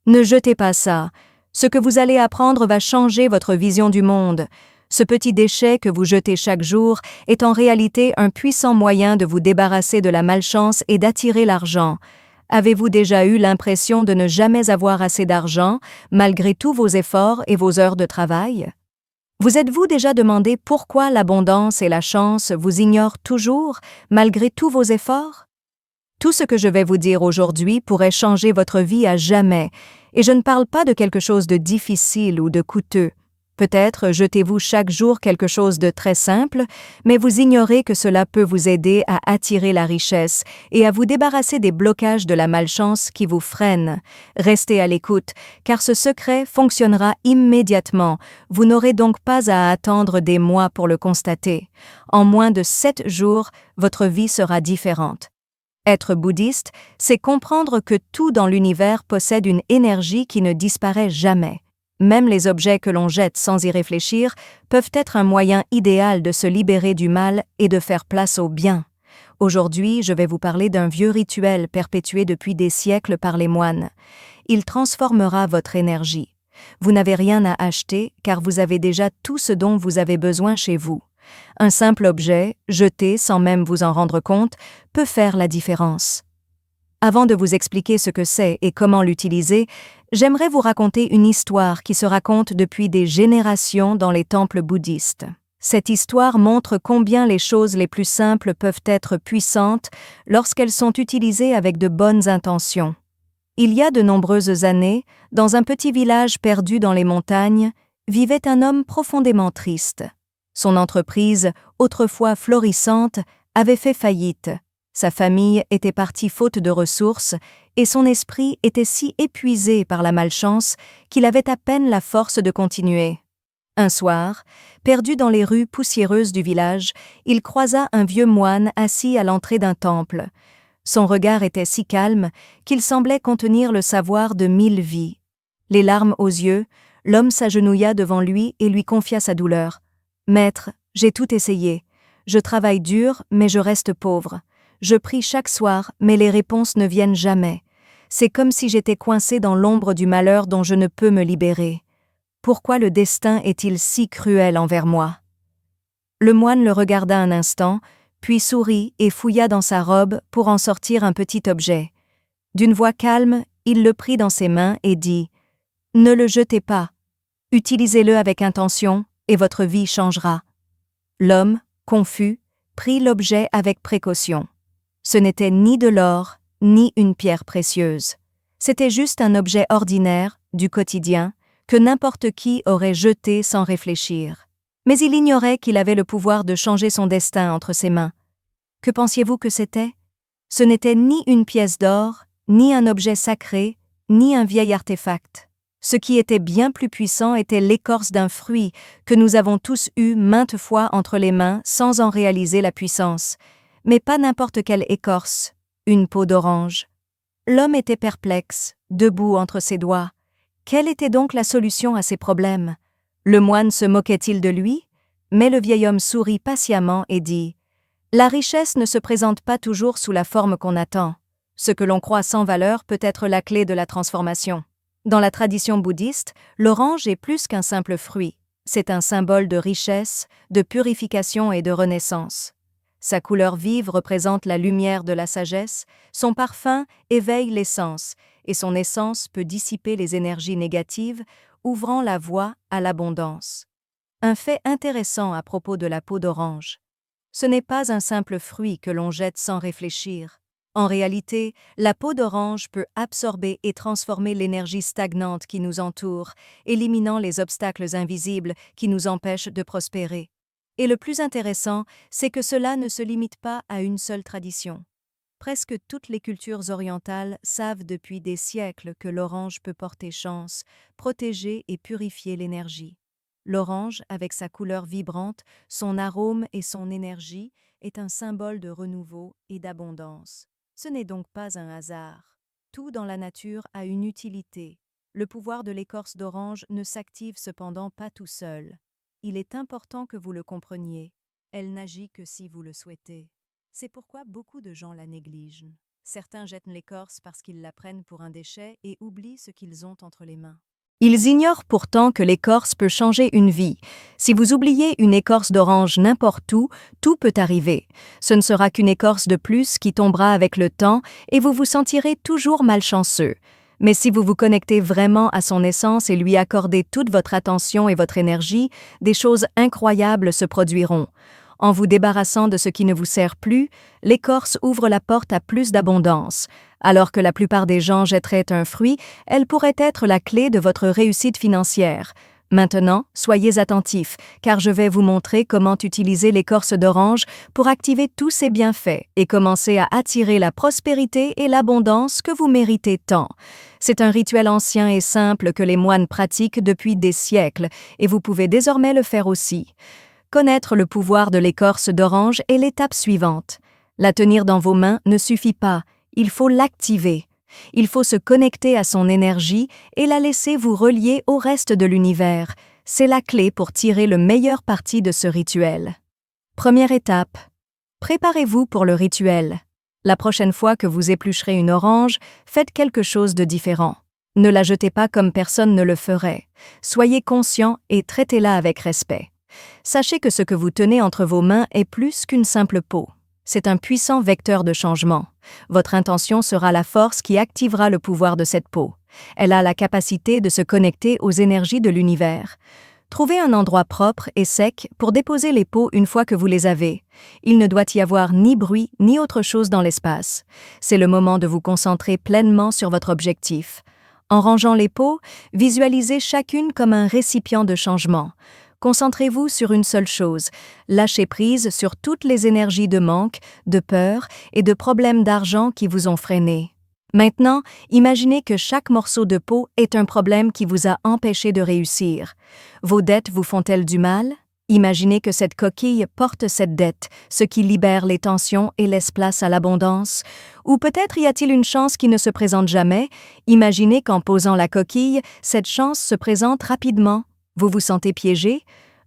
Ne jetez pas ça. Ce que vous allez apprendre va changer votre vision du monde. Ce petit déchet que vous jetez chaque jour est en réalité un puissant moyen de vous débarrasser de la malchance et d'attirer l'argent. Avez-vous déjà eu l'impression de ne jamais avoir assez d'argent, malgré tous vos efforts et vos heures de travail? Vous êtes-vous déjà demandé pourquoi l'abondance et la chance vous ignorent toujours, malgré tous vos efforts? Tout ce que je vais vous dire aujourd'hui pourrait changer votre vie à jamais, et je ne parle pas de quelque chose de difficile ou de coûteux. Peut-être jetez-vous chaque jour quelque chose de très simple, mais vous ignorez que cela peut vous aider à attirer la richesse et à vous débarrasser des blocages de la malchance qui vous freinent. Restez à l'écoute, car ce secret fonctionnera immédiatement. Vous n'aurez donc pas à attendre des mois pour le constater. En moins de 7 jours, votre vie sera différente. Être bouddhiste, c'est comprendre que tout dans l'univers possède une énergie qui ne disparaît jamais. Même les objets que l'on jette sans y réfléchir peuvent être un moyen idéal de se libérer du mal et de faire place au bien. Aujourd'hui, je vais vous parler d'un vieux rituel perpétué depuis des siècles par les moines. Il transformera votre énergie. Vous n'avez rien à acheter car vous avez déjà tout ce dont vous avez besoin chez vous. Un simple objet, jeté sans même vous en rendre compte, peut faire la différence. Avant de vous expliquer ce que c'est et comment l'utiliser, j'aimerais vous raconter une histoire qui se raconte depuis des générations dans les temples bouddhistes. Cette histoire montre combien les choses les plus simples peuvent être puissantes lorsqu'elles sont utilisées avec de bonnes intentions. Il y a de nombreuses années, dans un petit village perdu dans les montagnes, vivait un homme profondément triste. Son entreprise, autrefois florissante, avait fait faillite. Sa famille était partie faute de ressources et son esprit était si épuisé par la malchance qu'il avait à peine la force de continuer. Un soir, perdu dans les rues poussiéreuses du village, il croisa un vieux moine assis à l'entrée d'un temple. Son regard était si calme qu'il semblait contenir le savoir de 1000 vies. Les larmes aux yeux, l'homme s'agenouilla devant lui et lui confia sa douleur. « Maître, j'ai tout essayé. Je travaille dur, mais je reste pauvre. Je prie chaque soir, mais les réponses ne viennent jamais. C'est comme si j'étais coincé dans l'ombre du malheur dont je ne peux me libérer. Pourquoi le destin est-il si cruel envers moi ?» Le moine le regarda un instant, puis sourit et fouilla dans sa robe pour en sortir un petit objet. D'une voix calme, il le prit dans ses mains et dit « Ne le jetez pas. Utilisez-le avec intention et votre vie changera. » L'homme, confus, prit l'objet avec précaution. Ce n'était ni de l'or, ni une pierre précieuse. C'était juste un objet ordinaire, du quotidien, que n'importe qui aurait jeté sans réfléchir. Mais il ignorait qu'il avait le pouvoir de changer son destin entre ses mains. Que pensiez-vous que c'était? Ce n'était ni une pièce d'or, ni un objet sacré, ni un vieil artefact. Ce qui était bien plus puissant était l'écorce d'un fruit que nous avons tous eu maintes fois entre les mains sans en réaliser la puissance. Mais pas n'importe quelle écorce, une peau d'orange. L'homme était perplexe, debout entre ses doigts. Quelle était donc la solution à ses problèmes? Le moine se moquait-il de lui? Mais le vieil homme sourit patiemment et dit « La richesse ne se présente pas toujours sous la forme qu'on attend. Ce que l'on croit sans valeur peut être la clé de la transformation. » Dans la tradition bouddhiste, l'orange est plus qu'un simple fruit. C'est un symbole de richesse, de purification et de renaissance. Sa couleur vive représente la lumière de la sagesse, son parfum éveille les sens, et son essence peut dissiper les énergies négatives, ouvrant la voie à l'abondance. Un fait intéressant à propos de la peau d'orange. Ce n'est pas un simple fruit que l'on jette sans réfléchir. En réalité, la peau d'orange peut absorber et transformer l'énergie stagnante qui nous entoure, éliminant les obstacles invisibles qui nous empêchent de prospérer. Et le plus intéressant, c'est que cela ne se limite pas à une seule tradition. Presque toutes les cultures orientales savent depuis des siècles que l'orange peut porter chance, protéger et purifier l'énergie. L'orange, avec sa couleur vibrante, son arôme et son énergie, est un symbole de renouveau et d'abondance. Ce n'est donc pas un hasard. Tout dans la nature a une utilité. Le pouvoir de l'écorce d'orange ne s'active cependant pas tout seul. Il est important que vous le compreniez. Elle n'agit que si vous le souhaitez. C'est pourquoi beaucoup de gens la négligent. Certains jettent l'écorce parce qu'ils la prennent pour un déchet et oublient ce qu'ils ont entre les mains. Ils ignorent pourtant que l'écorce peut changer une vie. Si vous oubliez une écorce d'orange n'importe où, tout peut arriver. Ce ne sera qu'une écorce de plus qui tombera avec le temps et vous vous sentirez toujours malchanceux. Mais si vous vous connectez vraiment à son essence et lui accordez toute votre attention et votre énergie, des choses incroyables se produiront. En vous débarrassant de ce qui ne vous sert plus, l'écorce ouvre la porte à plus d'abondance. Alors que la plupart des gens jetteraient un fruit, elle pourrait être la clé de votre réussite financière. Maintenant, soyez attentifs, car je vais vous montrer comment utiliser l'écorce d'orange pour activer tous ses bienfaits et commencer à attirer la prospérité et l'abondance que vous méritez tant. C'est un rituel ancien et simple que les moines pratiquent depuis des siècles, et vous pouvez désormais le faire aussi. Connaître le pouvoir de l'écorce d'orange est l'étape suivante. La tenir dans vos mains ne suffit pas, il faut l'activer. Il faut se connecter à son énergie et la laisser vous relier au reste de l'univers. C'est la clé pour tirer le meilleur parti de ce rituel. Première étape. Préparez-vous pour le rituel. La prochaine fois que vous éplucherez une orange, faites quelque chose de différent. Ne la jetez pas comme personne ne le ferait. Soyez conscient et traitez-la avec respect. Sachez que ce que vous tenez entre vos mains est plus qu'une simple peau. C'est un puissant vecteur de changement. Votre intention sera la force qui activera le pouvoir de cette peau. Elle a la capacité de se connecter aux énergies de l'univers. Trouvez un endroit propre et sec pour déposer les peaux une fois que vous les avez. Il ne doit y avoir ni bruit ni autre chose dans l'espace. C'est le moment de vous concentrer pleinement sur votre objectif. En rangeant les peaux, visualisez chacune comme un récipient de changement. Concentrez-vous sur une seule chose, lâchez prise sur toutes les énergies de manque, de peur et de problèmes d'argent qui vous ont freiné. Maintenant, imaginez que chaque morceau de peau est un problème qui vous a empêché de réussir. Vos dettes vous font-elles du mal? Imaginez que cette coquille porte cette dette, ce qui libère les tensions et laisse place à l'abondance. Ou peut-être y a-t-il une chance qui ne se présente jamais? Imaginez qu'en posant la coquille, cette chance se présente rapidement. Vous vous sentez piégé?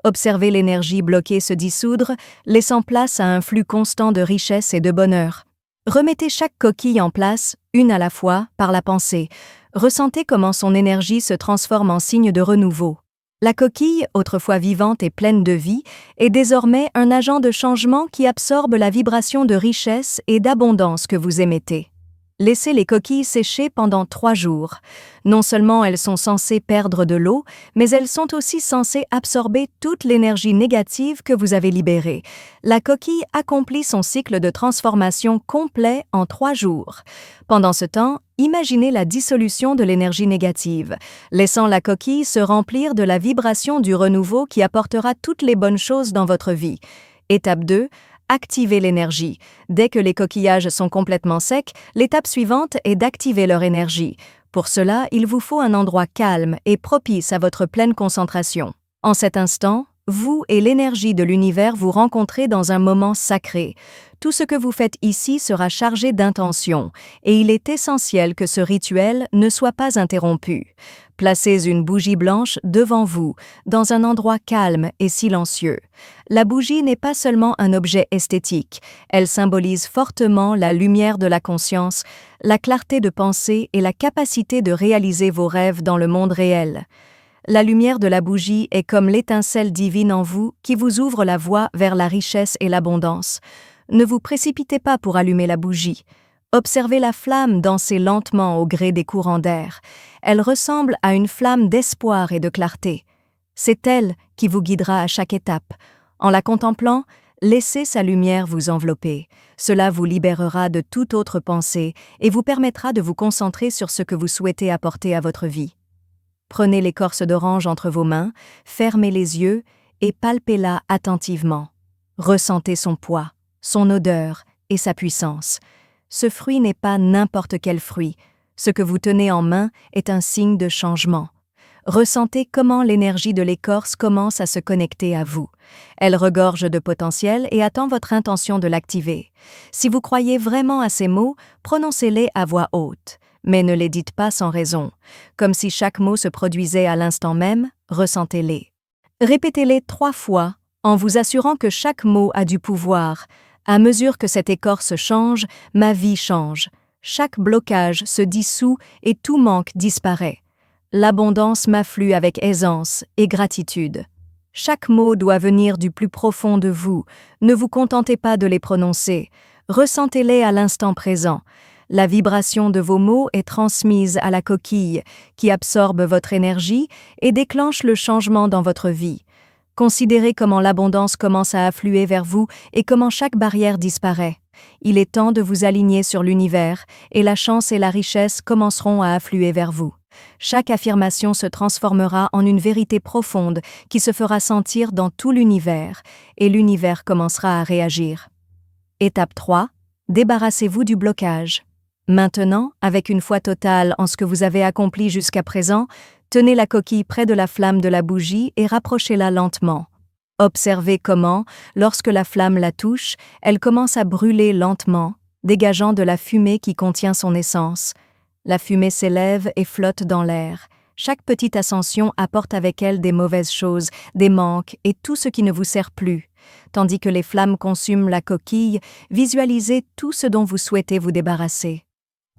Observez l'énergie bloquée se dissoudre, laissant place à un flux constant de richesse et de bonheur. Remettez chaque coquille en place, une à la fois, par la pensée. Ressentez comment son énergie se transforme en signe de renouveau. La coquille, autrefois vivante et pleine de vie, est désormais un agent de changement qui absorbe la vibration de richesse et d'abondance que vous émettez. Laissez les coquilles sécher pendant 3 jours. Non seulement elles sont censées perdre de l'eau, mais elles sont aussi censées absorber toute l'énergie négative que vous avez libérée. La coquille accomplit son cycle de transformation complet en 3 jours. Pendant ce temps, imaginez la dissolution de l'énergie négative, laissant la coquille se remplir de la vibration du renouveau qui apportera toutes les bonnes choses dans votre vie. Étape 2. Activez l'énergie. Dès que les coquillages sont complètement secs, l'étape suivante est d'activer leur énergie. Pour cela, il vous faut un endroit calme et propice à votre pleine concentration. En cet instant, vous et l'énergie de l'univers vous rencontrez dans un moment sacré. Tout ce que vous faites ici sera chargé d'intention, et il est essentiel que ce rituel ne soit pas interrompu. Placez une bougie blanche devant vous, dans un endroit calme et silencieux. La bougie n'est pas seulement un objet esthétique, elle symbolise fortement la lumière de la conscience, la clarté de pensée et la capacité de réaliser vos rêves dans le monde réel. La lumière de la bougie est comme l'étincelle divine en vous qui vous ouvre la voie vers la richesse et l'abondance. Ne vous précipitez pas pour allumer la bougie. Observez la flamme danser lentement au gré des courants d'air. Elle ressemble à une flamme d'espoir et de clarté. C'est elle qui vous guidera à chaque étape. En la contemplant, laissez sa lumière vous envelopper. Cela vous libérera de toute autre pensée et vous permettra de vous concentrer sur ce que vous souhaitez apporter à votre vie. Prenez l'écorce d'orange entre vos mains, fermez les yeux et palpez-la attentivement. Ressentez son poids, son odeur et sa puissance. Ce fruit n'est pas n'importe quel fruit. Ce que vous tenez en main est un signe de changement. Ressentez comment l'énergie de l'écorce commence à se connecter à vous. Elle regorge de potentiel et attend votre intention de l'activer. Si vous croyez vraiment à ces mots, prononcez-les à voix haute. Mais ne les dites pas sans raison. Comme si chaque mot se produisait à l'instant même, ressentez-les. Répétez-les 3 fois, en vous assurant que chaque mot a du pouvoir. À mesure que cette écorce change, ma vie change. Chaque blocage se dissout et tout manque disparaît. L'abondance m'afflue avec aisance et gratitude. Chaque mot doit venir du plus profond de vous. Ne vous contentez pas de les prononcer. Ressentez-les à l'instant présent. La vibration de vos mots est transmise à la coquille, qui absorbe votre énergie et déclenche le changement dans votre vie. Considérez comment l'abondance commence à affluer vers vous et comment chaque barrière disparaît. Il est temps de vous aligner sur l'univers et la chance et la richesse commenceront à affluer vers vous. Chaque affirmation se transformera en une vérité profonde qui se fera sentir dans tout l'univers et l'univers commencera à réagir. Étape 3. Débarrassez-vous du blocage. Maintenant, avec une foi totale en ce que vous avez accompli jusqu'à présent, tenez la coquille près de la flamme de la bougie et rapprochez-la lentement. Observez comment, lorsque la flamme la touche, elle commence à brûler lentement, dégageant de la fumée qui contient son essence. La fumée s'élève et flotte dans l'air. Chaque petite ascension apporte avec elle des mauvaises choses, des manques et tout ce qui ne vous sert plus. Tandis que les flammes consument la coquille, visualisez tout ce dont vous souhaitez vous débarrasser.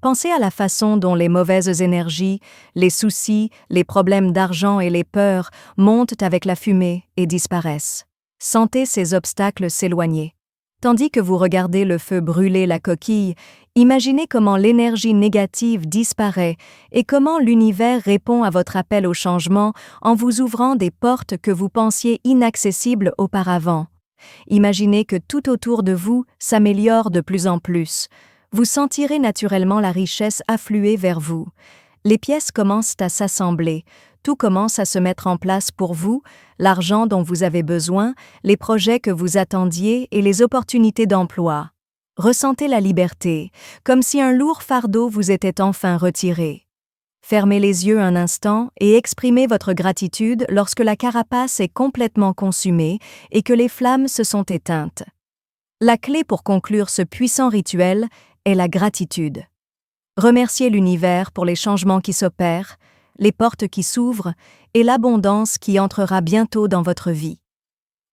Pensez à la façon dont les mauvaises énergies, les soucis, les problèmes d'argent et les peurs montent avec la fumée et disparaissent. Sentez ces obstacles s'éloigner. Tandis que vous regardez le feu brûler la coquille, imaginez comment l'énergie négative disparaît et comment l'univers répond à votre appel au changement en vous ouvrant des portes que vous pensiez inaccessibles auparavant. Imaginez que tout autour de vous s'améliore de plus en plus. Vous sentirez naturellement la richesse affluer vers vous. Les pièces commencent à s'assembler, tout commence à se mettre en place pour vous, l'argent dont vous avez besoin, les projets que vous attendiez et les opportunités d'emploi. Ressentez la liberté, comme si un lourd fardeau vous était enfin retiré. Fermez les yeux un instant et exprimez votre gratitude lorsque la carapace est complètement consumée et que les flammes se sont éteintes. La clé pour conclure ce puissant rituel est la gratitude. Remerciez l'univers pour les changements qui s'opèrent, les portes qui s'ouvrent et l'abondance qui entrera bientôt dans votre vie.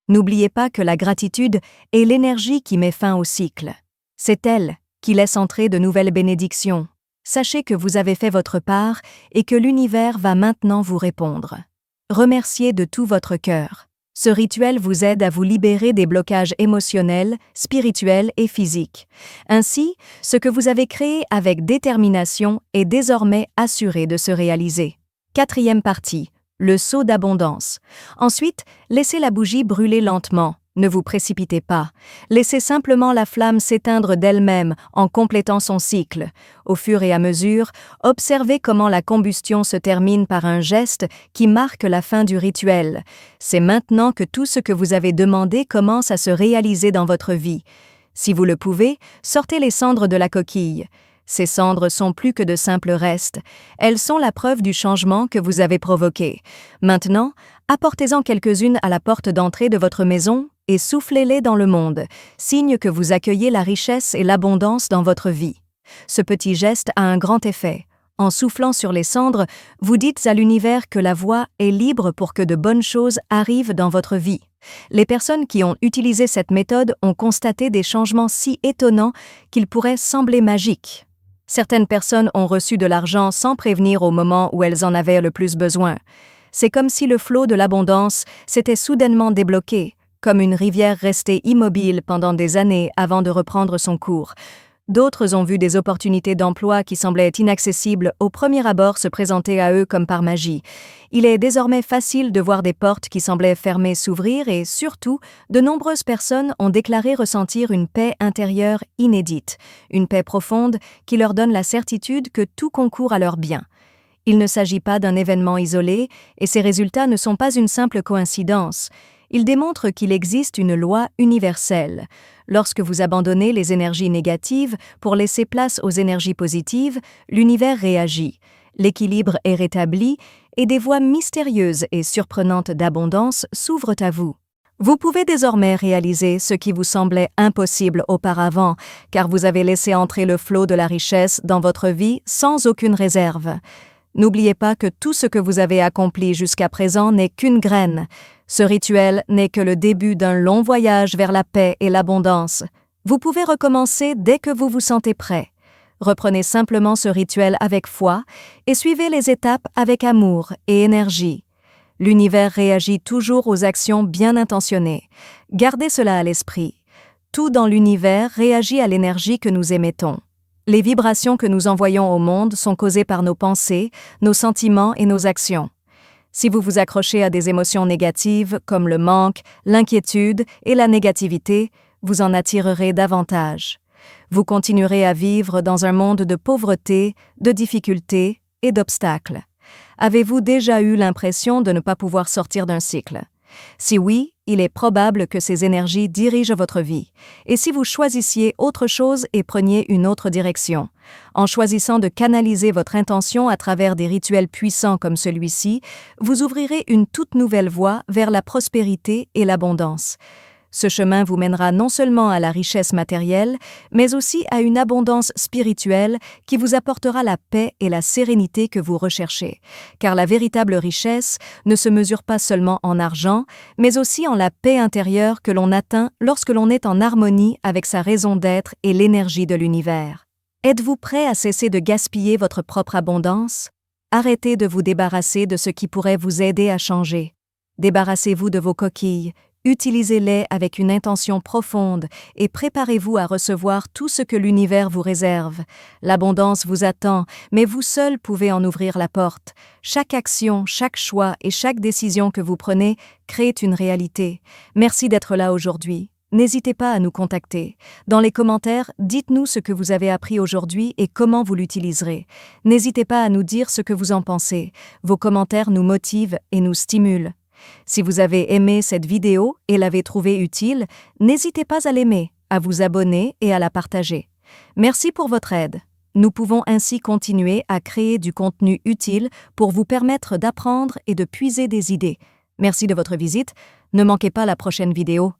N'oubliez pas que la gratitude est l'énergie qui met fin au cycle. C'est elle qui laisse entrer de nouvelles bénédictions. Sachez que vous avez fait votre part et que l'univers va maintenant vous répondre. Remerciez de tout votre cœur. Ce rituel vous aide à vous libérer des blocages émotionnels, spirituels et physiques. Ainsi, ce que vous avez créé avec détermination est désormais assuré de se réaliser. 4e partie, le seau d'abondance. Ensuite, laissez la bougie brûler lentement. Ne vous précipitez pas. Laissez simplement la flamme s'éteindre d'elle-même en complétant son cycle. Au fur et à mesure, observez comment la combustion se termine par un geste qui marque la fin du rituel. C'est maintenant que tout ce que vous avez demandé commence à se réaliser dans votre vie. Si vous le pouvez, sortez les cendres de la coquille. Ces cendres sont plus que de simples restes. Elles sont la preuve du changement que vous avez provoqué. Maintenant, apportez-en quelques-unes à la porte d'entrée de votre maison et soufflez-les dans le monde, signe que vous accueillez la richesse et l'abondance dans votre vie. Ce petit geste a un grand effet. En soufflant sur les cendres, vous dites à l'univers que la voie est libre pour que de bonnes choses arrivent dans votre vie. Les personnes qui ont utilisé cette méthode ont constaté des changements si étonnants qu'ils pourraient sembler magiques. Certaines personnes ont reçu de l'argent sans prévenir au moment où elles en avaient le plus besoin. C'est comme si le flot de l'abondance s'était soudainement débloqué, comme une rivière restée immobile pendant des années avant de reprendre son cours. D'autres ont vu des opportunités d'emploi qui semblaient inaccessibles au premier abord se présenter à eux comme par magie. Il est désormais facile de voir des portes qui semblaient fermées s'ouvrir et, surtout, de nombreuses personnes ont déclaré ressentir une paix intérieure inédite, une paix profonde qui leur donne la certitude que tout concourt à leur bien. Il ne s'agit pas d'un événement isolé et ces résultats ne sont pas une simple coïncidence. Ils démontrent qu'il existe une loi universelle. Lorsque vous abandonnez les énergies négatives pour laisser place aux énergies positives, l'univers réagit. L'équilibre est rétabli et des voies mystérieuses et surprenantes d'abondance s'ouvrent à vous. Vous pouvez désormais réaliser ce qui vous semblait impossible auparavant, car vous avez laissé entrer le flot de la richesse dans votre vie sans aucune réserve. N'oubliez pas que tout ce que vous avez accompli jusqu'à présent n'est qu'une graine. Ce rituel n'est que le début d'un long voyage vers la paix et l'abondance. Vous pouvez recommencer dès que vous vous sentez prêt. Reprenez simplement ce rituel avec foi et suivez les étapes avec amour et énergie. L'univers réagit toujours aux actions bien intentionnées. Gardez cela à l'esprit. Tout dans l'univers réagit à l'énergie que nous émettons. Les vibrations que nous envoyons au monde sont causées par nos pensées, nos sentiments et nos actions. Si vous vous accrochez à des émotions négatives comme le manque, l'inquiétude et la négativité, vous en attirerez davantage. Vous continuerez à vivre dans un monde de pauvreté, de difficultés et d'obstacles. Avez-vous déjà eu l'impression de ne pas pouvoir sortir d'un cycle? Si oui, il est probable que ces énergies dirigent votre vie. Et si vous choisissiez autre chose et preniez une autre direction? En choisissant de canaliser votre intention à travers des rituels puissants comme celui-ci, vous ouvrirez une toute nouvelle voie vers la prospérité et l'abondance. Ce chemin vous mènera non seulement à la richesse matérielle, mais aussi à une abondance spirituelle qui vous apportera la paix et la sérénité que vous recherchez. Car la véritable richesse ne se mesure pas seulement en argent, mais aussi en la paix intérieure que l'on atteint lorsque l'on est en harmonie avec sa raison d'être et l'énergie de l'univers. Êtes-vous prêt à cesser de gaspiller votre propre abondance? Arrêtez de vous débarrasser de ce qui pourrait vous aider à changer. Débarrassez-vous de vos coquilles. Utilisez-les avec une intention profonde et préparez-vous à recevoir tout ce que l'univers vous réserve. L'abondance vous attend, mais vous seul pouvez en ouvrir la porte. Chaque action, chaque choix et chaque décision que vous prenez créent une réalité. Merci d'être là aujourd'hui. N'hésitez pas à nous contacter. Dans les commentaires, dites-nous ce que vous avez appris aujourd'hui et comment vous l'utiliserez. N'hésitez pas à nous dire ce que vous en pensez. Vos commentaires nous motivent et nous stimulent. Si vous avez aimé cette vidéo et l'avez trouvée utile, n'hésitez pas à l'aimer, à vous abonner et à la partager. Merci pour votre aide. Nous pouvons ainsi continuer à créer du contenu utile pour vous permettre d'apprendre et de puiser des idées. Merci de votre visite. Ne manquez pas la prochaine vidéo.